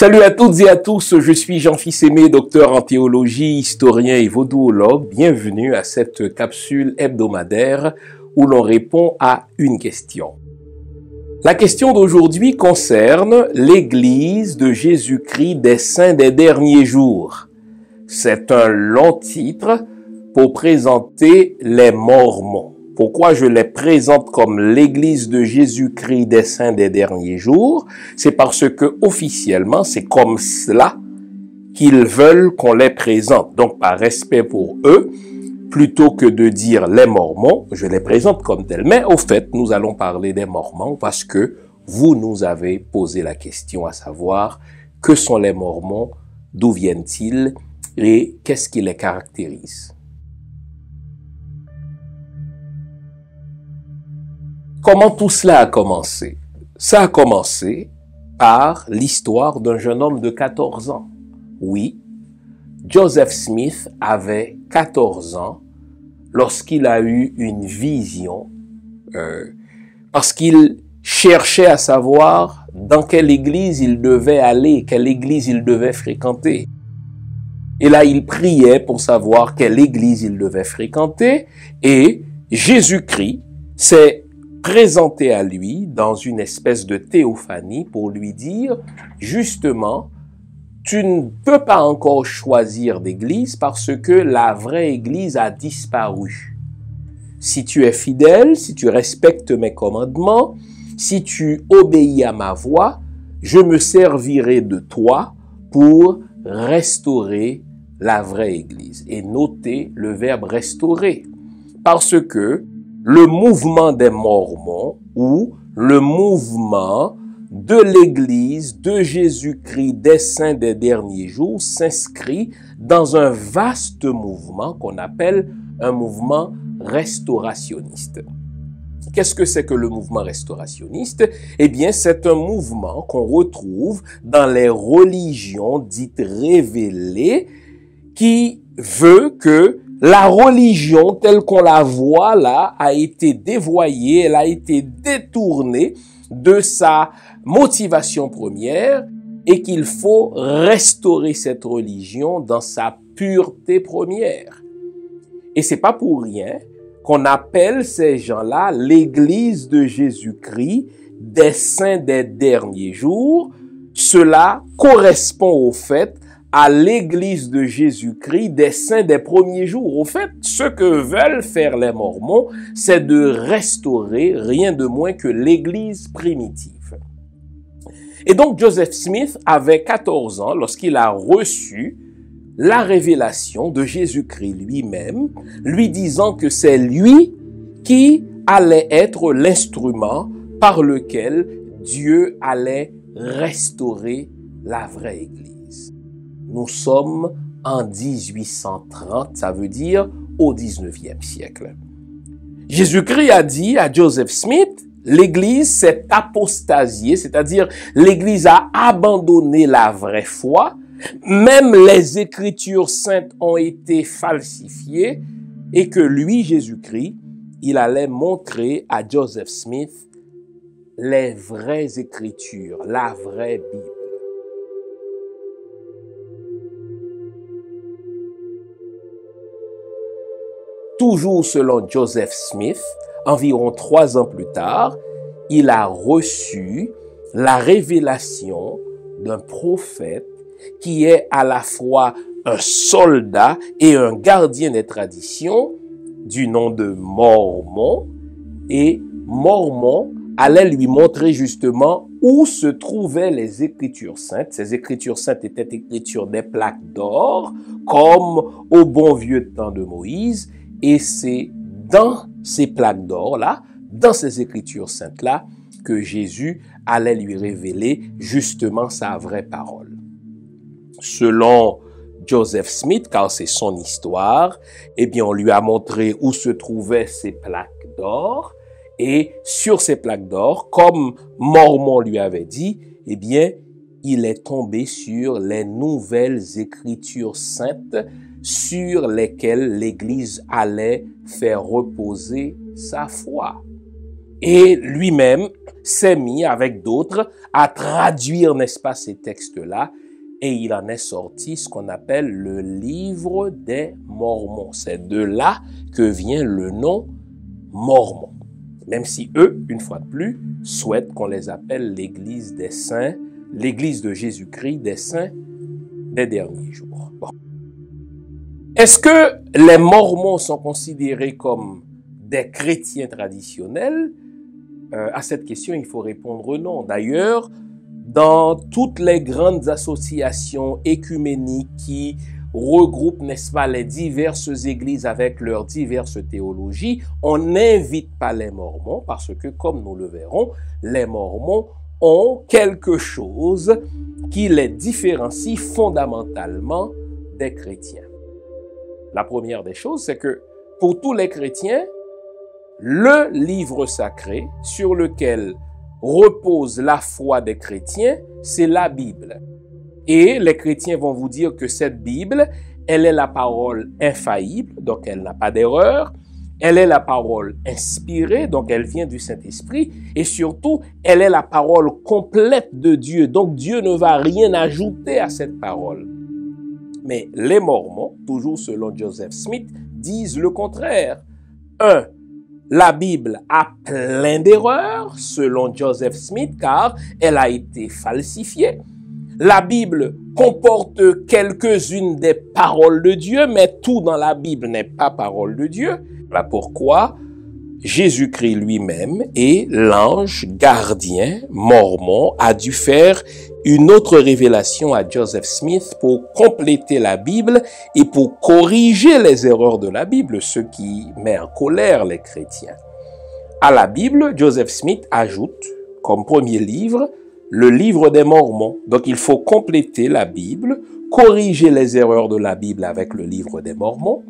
Salut à toutes et à tous, je suis Jean-Fils Aimé, docteur en théologie, historien et vaudouologue. Bienvenue à cette capsule hebdomadaire où l'on répond à une question. La question d'aujourd'hui concerne l'Église de Jésus-Christ des Saints des derniers jours. C'est un long titre pour présenter les Mormons. Pourquoi je les présente comme l'Église de Jésus-Christ des Saints des derniers jours? C'est parce que officiellement, c'est comme cela qu'ils veulent qu'on les présente. Donc, par respect pour eux, plutôt que de dire les Mormons, je les présente comme tels. Mais au fait, nous allons parler des Mormons parce que vous nous avez posé la question, à savoir, que sont les Mormons, d'où viennent-ils et qu'est-ce qui les caractérise? Comment tout cela a commencé? Ça a commencé par l'histoire d'un jeune homme de 14 ans. Oui, Joseph Smith avait 14 ans lorsqu'il a eu une vision, parce qu'il cherchait à savoir dans quelle église il devait aller, quelle église il devait fréquenter. Et là, il priait pour savoir quelle église il devait fréquenter, et Jésus-Christ s'est présenté à lui dans une espèce de théophanie pour lui dire, justement, tu ne peux pas encore choisir d'église parce que la vraie église a disparu. Si tu es fidèle, si tu respectes mes commandements, si tu obéis à ma voix, je me servirai de toi pour restaurer la vraie église. Et notez le verbe restaurer. Parce que le mouvement des Mormons ou le mouvement de l'Église de Jésus-Christ des Saints des derniers jours s'inscrit dans un vaste mouvement qu'on appelle un mouvement restaurationniste. Qu'est-ce que c'est que le mouvement restaurationniste? Eh bien, c'est un mouvement qu'on retrouve dans les religions dites révélées qui veut que la religion telle qu'on la voit là a été dévoyée, elle a été détournée de sa motivation première et qu'il faut restaurer cette religion dans sa pureté première. Et c'est pas pour rien qu'on appelle ces gens-là l'Église de Jésus-Christ des Saints des derniers jours. Cela correspond au fait à l'Église de Jésus-Christ des Saints des premiers jours. Au fait, ce que veulent faire les Mormons, c'est de restaurer rien de moins que l'Église primitive. Et donc, Joseph Smith avait 14 ans lorsqu'il a reçu la révélation de Jésus-Christ lui-même, lui disant que c'est lui qui allait être l'instrument par lequel Dieu allait restaurer la vraie Église. Nous sommes en 1830, ça veut dire au 19e siècle. Jésus-Christ a dit à Joseph Smith, l'Église s'est apostasiée, c'est-à-dire l'Église a abandonné la vraie foi, même les Écritures saintes ont été falsifiées et que lui, Jésus-Christ, il allait montrer à Joseph Smith les vraies Écritures, la vraie Bible. Toujours selon Joseph Smith, environ 3 ans plus tard, il a reçu la révélation d'un prophète qui est à la fois un soldat et un gardien des traditions du nom de Mormon. Et Mormon allait lui montrer justement où se trouvaient les Écritures saintes. Ces Écritures saintes étaient écritures des plaques d'or, comme au bon vieux temps de Moïse. Et c'est dans ces plaques d'or-là, dans ces Écritures saintes-là, que Jésus allait lui révéler justement sa vraie parole. Selon Joseph Smith, car c'est son histoire, eh bien, on lui a montré où se trouvaient ces plaques d'or. Et sur ces plaques d'or, comme Mormon lui avait dit, eh bien, il est tombé sur les nouvelles Écritures saintes sur lesquelles l'Église allait faire reposer sa foi. Et lui-même, s'est mis avec d'autres à traduire, n'est-ce pas, ces textes-là, et il en est sorti ce qu'on appelle le livre des Mormons. C'est de là que vient le nom Mormon. Même si eux, une fois de plus, souhaitent qu'on les appelle l'Église des saints, l'Église de Jésus-Christ des saints des derniers jours. Bon. Est-ce que les Mormons sont considérés comme des chrétiens traditionnels? À cette question, il faut répondre non. D'ailleurs, dans toutes les grandes associations écuméniques qui regroupent, n'est-ce pas, les diverses églises avec leurs diverses théologies, on n'invite pas les Mormons parce que, comme nous le verrons, les Mormons ont quelque chose qui les différencie fondamentalement des chrétiens. La première des choses, c'est que pour tous les chrétiens, le livre sacré sur lequel repose la foi des chrétiens, c'est la Bible. Et les chrétiens vont vous dire que cette Bible, elle est la parole infaillible, donc elle n'a pas d'erreur. Elle est la parole inspirée, donc elle vient du Saint-Esprit. Et surtout, elle est la parole complète de Dieu. Donc Dieu ne va rien ajouter à cette parole. Mais les Mormons, toujours selon Joseph Smith, disent le contraire. La Bible a plein d'erreurs, selon Joseph Smith, car elle a été falsifiée. La Bible comporte quelques-unes des paroles de Dieu, mais tout dans la Bible n'est pas parole de Dieu. Voilà pourquoi Jésus-Christ lui-même et l'ange gardien mormon a dû faire une autre révélation à Joseph Smith pour compléter la Bible et pour corriger les erreurs de la Bible, ce qui met en colère les chrétiens. À la Bible, Joseph Smith ajoute comme premier livre le livre des Mormons. Donc il faut compléter la Bible, corriger les erreurs de la Bible avec le livre des Mormons.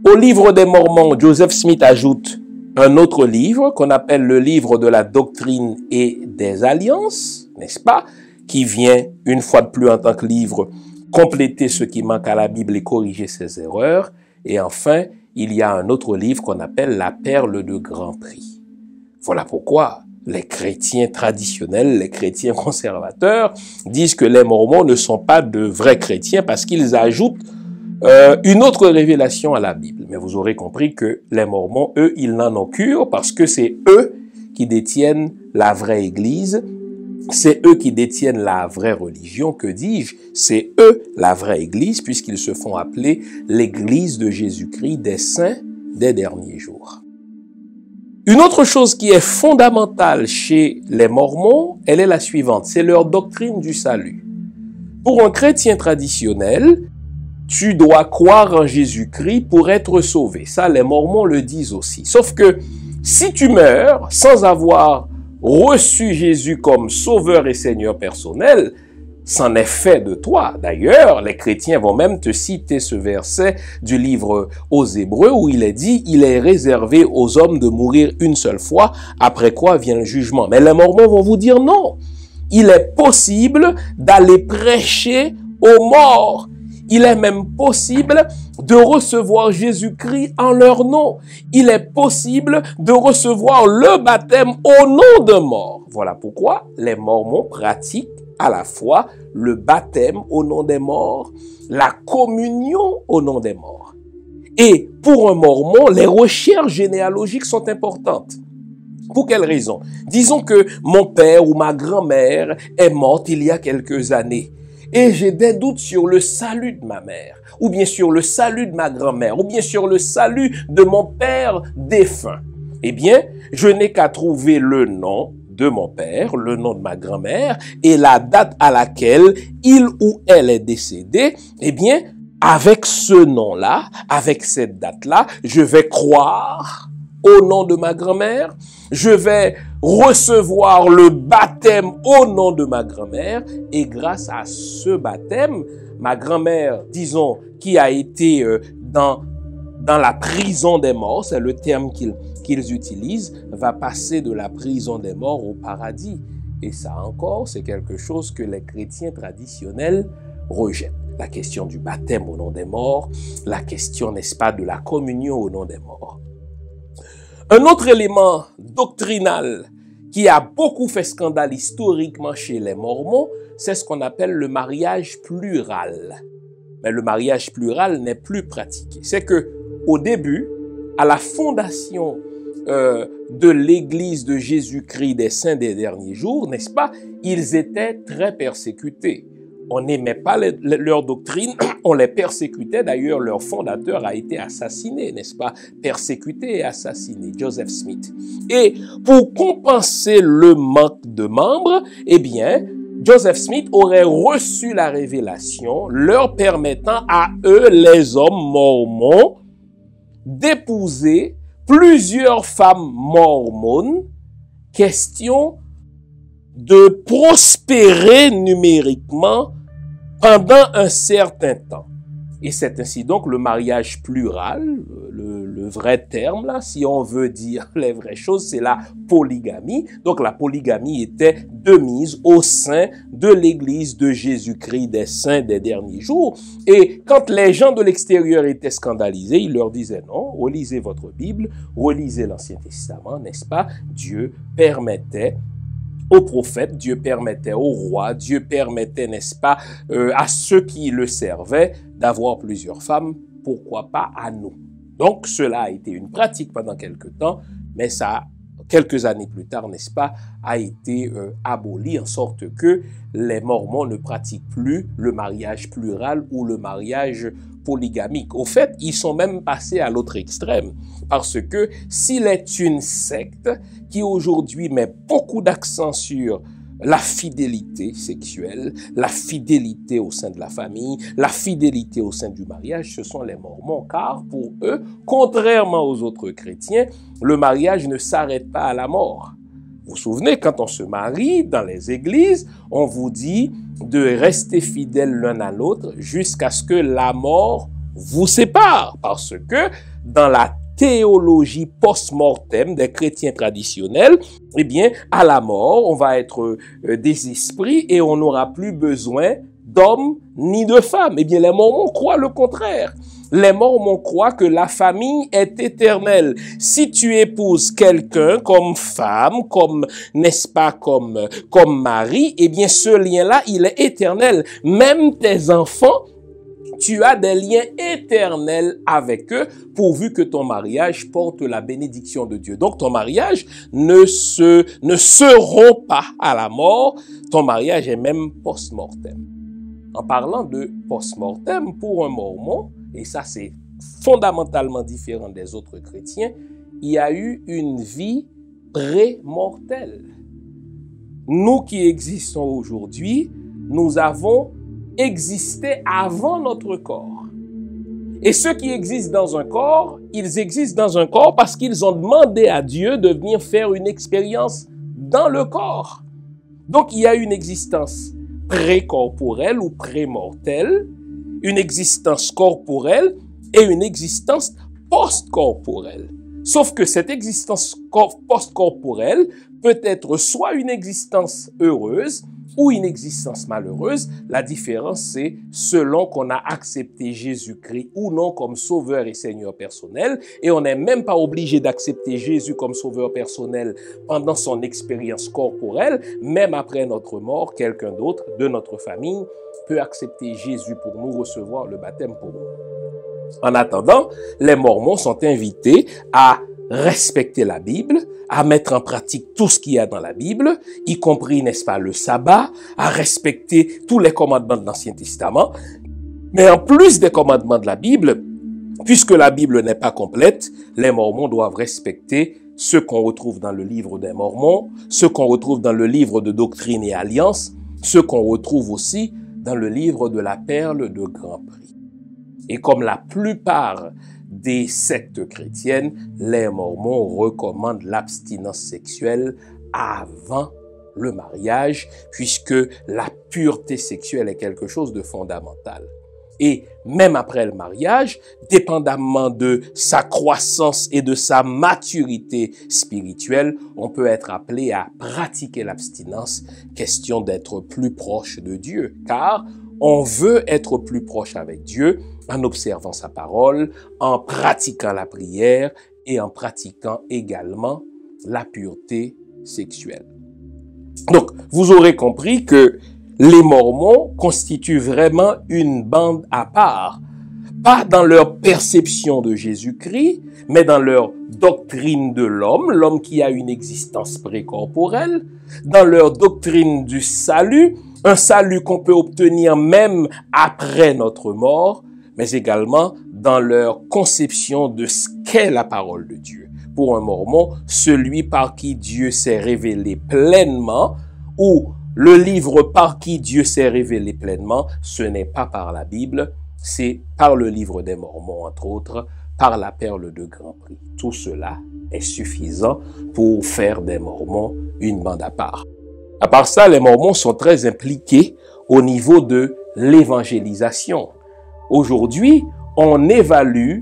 Au livre des Mormons, Joseph Smith ajoute un autre livre qu'on appelle le livre de la doctrine et des alliances, n'est-ce pas, qui vient une fois de plus en tant que livre compléter ce qui manque à la Bible et corriger ses erreurs. Et enfin, il y a un autre livre qu'on appelle la perle de grand prix. Voilà pourquoi les chrétiens traditionnels, les chrétiens conservateurs disent que les Mormons ne sont pas de vrais chrétiens parce qu'ils ajoutent une autre révélation à la Bible. Mais vous aurez compris que les Mormons, eux, ils n'en ont cure parce que c'est eux qui détiennent la vraie Église, c'est eux qui détiennent la vraie religion, que dis-je, c'est eux la vraie Église puisqu'ils se font appeler l'Église de Jésus-Christ des saints des derniers jours. Une autre chose qui est fondamentale chez les Mormons, elle est la suivante, c'est leur doctrine du salut. Pour un chrétien traditionnel, tu dois croire en Jésus-Christ pour être sauvé. Ça, les Mormons le disent aussi. Sauf que si tu meurs sans avoir reçu Jésus comme sauveur et Seigneur personnel, c'en est fait de toi. D'ailleurs, les chrétiens vont même te citer ce verset du livre aux Hébreux où il est dit « Il est réservé aux hommes de mourir une seule fois, après quoi vient le jugement. » Mais les Mormons vont vous dire non. Il est possible d'aller prêcher aux morts. Il est même possible de recevoir Jésus-Christ en leur nom. Il est possible de recevoir le baptême au nom de mort. Voilà pourquoi les Mormons pratiquent à la fois le baptême au nom des morts, la communion au nom des morts. Et pour un Mormon, les recherches généalogiques sont importantes. Pour quelle raison? Disons que mon père ou ma grand-mère est morte il y a quelques années. Et j'ai des doutes sur le salut de ma mère, ou bien sur le salut de ma grand-mère, ou bien sur le salut de mon père défunt. Eh bien, je n'ai qu'à trouver le nom de mon père, le nom de ma grand-mère, et la date à laquelle il ou elle est décédé. Eh bien, avec ce nom-là, avec cette date-là, je vais croire au nom de ma grand-mère, je vais recevoir le baptême au nom de ma grand-mère et grâce à ce baptême, ma grand-mère, disons, qui a été dans la prison des morts, c'est le terme qu'ils utilisent, va passer de la prison des morts au paradis. Et ça encore, c'est quelque chose que les chrétiens traditionnels rejettent. La question du baptême au nom des morts, la question, n'est-ce pas, de la communion au nom des morts. Un autre élément doctrinal qui a beaucoup fait scandale historiquement chez les Mormons, c'est ce qu'on appelle le mariage plural. Mais le mariage plural n'est plus pratiqué. C'est que, au début, à la fondation de l'Église de Jésus-Christ des Saints des derniers jours, n'est-ce pas, ils étaient très persécutés. On n'aimait pas leur doctrine, on les persécutait. D'ailleurs, leur fondateur a été assassiné, n'est-ce pas? Persécuté et assassiné, Joseph Smith. Et pour compenser le manque de membres, eh bien, Joseph Smith aurait reçu la révélation leur permettant à eux, les hommes mormons, d'épouser plusieurs femmes mormones, question de prospérer numériquement pendant un certain temps. Et c'est ainsi donc le mariage plural, le vrai terme là, si on veut dire les vraies choses, c'est la polygamie. Donc la polygamie était de mise au sein de l'Église de Jésus-Christ des Saints des derniers jours. Et quand les gens de l'extérieur étaient scandalisés, ils leur disaient non, relisez votre Bible, relisez l'Ancien Testament, n'est-ce pas? Dieu permettait aux prophètes, Dieu permettait aux rois, Dieu permettait, n'est-ce pas, à ceux qui le servaient d'avoir plusieurs femmes, pourquoi pas à nous. Donc cela a été une pratique pendant quelque temps, mais ça, quelques années plus tard, n'est-ce pas, a été aboli en sorte que les Mormons ne pratiquent plus le mariage plural ou le mariage polygamique. Au fait, ils sont même passés à l'autre extrême. Parce que s'il est une secte qui aujourd'hui met beaucoup d'accent sur la fidélité sexuelle, la fidélité au sein de la famille, la fidélité au sein du mariage, ce sont les Mormons, car pour eux, contrairement aux autres chrétiens, le mariage ne s'arrête pas à la mort. Vous vous souvenez, quand on se marie dans les églises, on vous dit de rester fidèles l'un à l'autre jusqu'à ce que la mort vous sépare. Parce que dans la théologie post-mortem des chrétiens traditionnels, eh bien, à la mort, on va être des esprits et on n'aura plus besoin d'hommes ni de femmes. Eh bien, les Mormons croient le contraire. Les Mormons croient que la famille est éternelle. Si tu épouses quelqu'un comme femme, comme, n'est-ce pas, comme mari, eh bien, ce lien-là, il est éternel. Même tes enfants, tu as des liens éternels avec eux, pourvu que ton mariage porte la bénédiction de Dieu. Donc, ton mariage ne se rompt pas à la mort. Ton mariage est même post-mortem. En parlant de post-mortem, pour un Mormon, et ça c'est fondamentalement différent des autres chrétiens, il y a eu une vie pré-mortelle. Nous qui existons aujourd'hui, nous avons existé avant notre corps. Et ceux qui existent dans un corps, ils existent dans un corps parce qu'ils ont demandé à Dieu de venir faire une expérience dans le corps. Donc il y a une existence pré-corporelle ou pré-mortelle, une existence corporelle et une existence post-corporelle. Sauf que cette existence post-corporelle peut être soit une existence heureuse ou une existence malheureuse. La différence, c'est selon qu'on a accepté Jésus-Christ ou non comme sauveur et Seigneur personnel. Et on n'est même pas obligé d'accepter Jésus comme sauveur personnel pendant son expérience corporelle. Même après notre mort, quelqu'un d'autre de notre famille peut accepter Jésus pour nous, recevoir le baptême pour nous. En attendant, les Mormons sont invités à respecter la Bible, à mettre en pratique tout ce qu'il y a dans la Bible, y compris, n'est-ce pas, le sabbat, à respecter tous les commandements de l'Ancien Testament. Mais en plus des commandements de la Bible, puisque la Bible n'est pas complète, les Mormons doivent respecter ce qu'on retrouve dans le livre des Mormons, ce qu'on retrouve dans le livre de Doctrine et Alliance, ce qu'on retrouve aussi dans le livre de la Perle de Grand Prix. Et comme la plupart des sectes chrétiennes, les Mormons recommandent l'abstinence sexuelle avant le mariage, puisque la pureté sexuelle est quelque chose de fondamental. Et même après le mariage, dépendamment de sa croissance et de sa maturité spirituelle, on peut être appelé à pratiquer l'abstinence, question d'être plus proche de Dieu, car on veut être plus proche avec Dieu en observant sa parole, en pratiquant la prière et en pratiquant également la pureté sexuelle. Donc, vous aurez compris que les Mormons constituent vraiment une bande à part, pas dans leur perception de Jésus-Christ, mais dans leur doctrine de l'homme, l'homme qui a une existence précorporelle, dans leur doctrine du salut, un salut qu'on peut obtenir même après notre mort, mais également dans leur conception de ce qu'est la parole de Dieu. Pour un Mormon, celui par qui Dieu s'est révélé pleinement, ou le livre par qui Dieu s'est révélé pleinement, ce n'est pas par la Bible, c'est par le livre des Mormons, entre autres, par la perle de Grand Prix. Tout cela est suffisant pour faire des Mormons une bande à part. À part ça, les Mormons sont très impliqués au niveau de l'évangélisation. Aujourd'hui, on évalue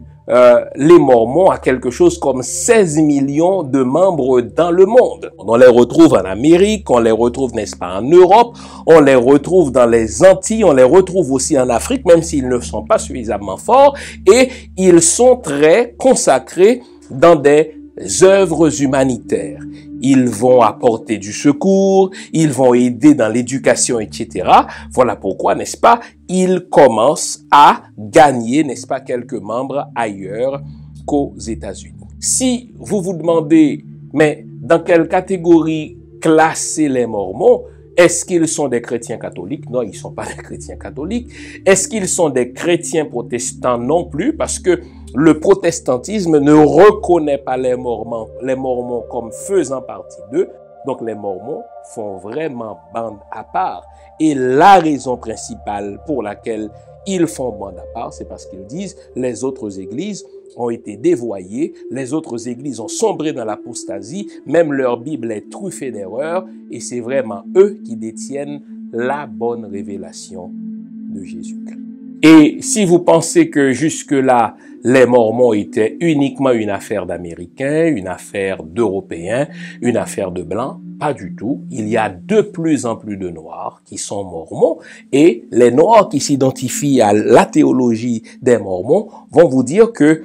les Mormons à quelque chose comme 16 millions de membres dans le monde. On les retrouve en Amérique, on les retrouve, n'est-ce pas, en Europe, on les retrouve dans les Antilles, on les retrouve aussi en Afrique, même s'ils ne sont pas suffisamment forts, et ils sont très consacrés dans des œuvres humanitaires. Ils vont apporter du secours, ils vont aider dans l'éducation, etc. Voilà pourquoi, n'est-ce pas, ils commencent à gagner, n'est-ce pas, quelques membres ailleurs qu'aux États-Unis. Si vous vous demandez, mais dans quelle catégorie classer les Mormons? Est-ce qu'ils sont des chrétiens catholiques? Non, ils ne sont pas des chrétiens catholiques. Est-ce qu'ils sont des chrétiens protestants? Non plus, parce que le protestantisme ne reconnaît pas les Mormons comme faisant partie d'eux. Donc les Mormons font vraiment bande à part. Et la raison principale pour laquelle ils font bande à part, c'est parce qu'ils disent les autres églises ont été dévoyées, les autres églises ont sombré dans l'apostasie, même leur Bible est truffée d'erreurs, et c'est vraiment eux qui détiennent la bonne révélation de Jésus-Christ. Et si vous pensez que jusque-là, les Mormons étaient uniquement une affaire d'Américains, une affaire d'Européens, une affaire de Blancs, pas du tout. Il y a de plus en plus de Noirs qui sont Mormons, et les Noirs qui s'identifient à la théologie des Mormons vont vous dire que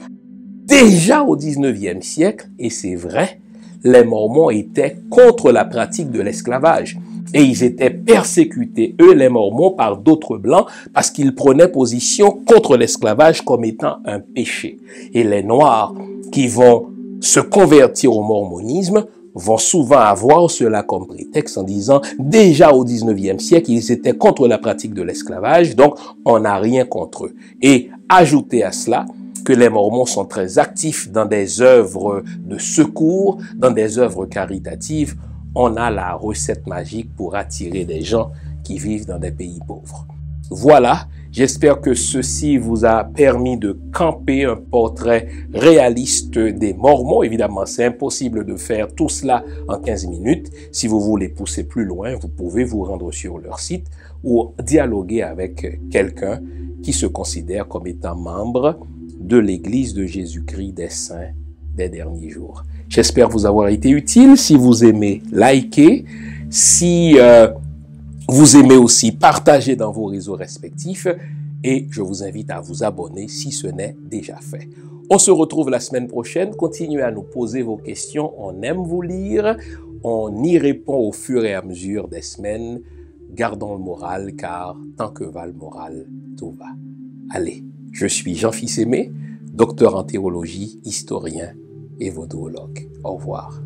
déjà au 19e siècle, et c'est vrai, les Mormons étaient contre la pratique de l'esclavage. Et ils étaient persécutés, eux les Mormons, par d'autres Blancs parce qu'ils prenaient position contre l'esclavage comme étant un péché. Et les Noirs qui vont se convertir au mormonisme vont souvent avoir cela comme prétexte en disant déjà au 19e siècle, ils étaient contre la pratique de l'esclavage, donc on n'a rien contre eux. Et ajoutez à cela que les Mormons sont très actifs dans des œuvres de secours, dans des œuvres caritatives. On a la recette magique pour attirer des gens qui vivent dans des pays pauvres. Voilà, j'espère que ceci vous a permis de camper un portrait réaliste des Mormons. Évidemment, c'est impossible de faire tout cela en 15 minutes. Si vous voulez pousser plus loin, vous pouvez vous rendre sur leur site ou dialoguer avec quelqu'un qui se considère comme étant membre de l'Église de Jésus-Christ des Saints des derniers jours. J'espère vous avoir été utile. Si vous aimez, likez. Si vous aimez aussi, partagez dans vos réseaux respectifs. Et je vous invite à vous abonner si ce n'est déjà fait. On se retrouve la semaine prochaine. Continuez à nous poser vos questions. On aime vous lire. On y répond au fur et à mesure des semaines. Gardons le moral, car tant que va le moral, tout va. Allez, je suis Jean-Fils Aimé, docteur en théologie, historien et vaudouologue. Au revoir.